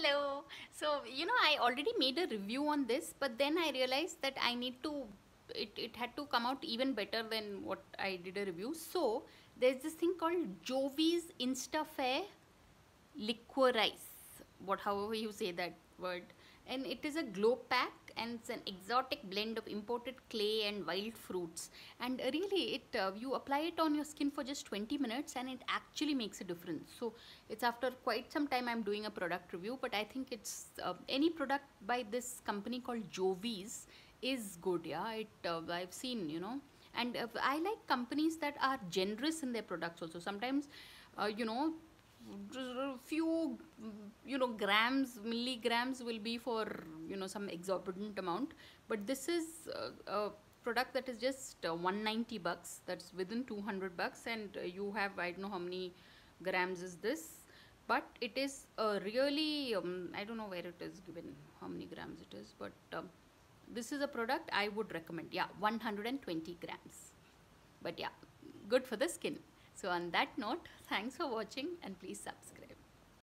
Hello. So, I already made a review on this, but then I realized that I need to, it had to come out even better than what I did a review. So, there's this thing called Jovi's InstaFair Liquorice, however you say that word. And it is a glow pack, and it's an exotic blend of imported clay and wild fruits. And really, it you apply it on your skin for just 20 minutes, and it actually makes a difference. So it's after quite some time I'm doing a product review, but I think it's any product by this company called Jovi's is good. Yeah, it I've seen, and I like companies that are generous in their products also. Sometimes, just a few grams, milligrams will be for some exorbitant amount, but this is a product that is just 190 bucks, that's within 200 bucks, and you have, I don't know how many grams is this, but it is really I don't know where it is given how many grams it is, but this is a product I would recommend. Yeah, 120 grams, but yeah, good for the skin. So on that note, thanks for watching and please subscribe.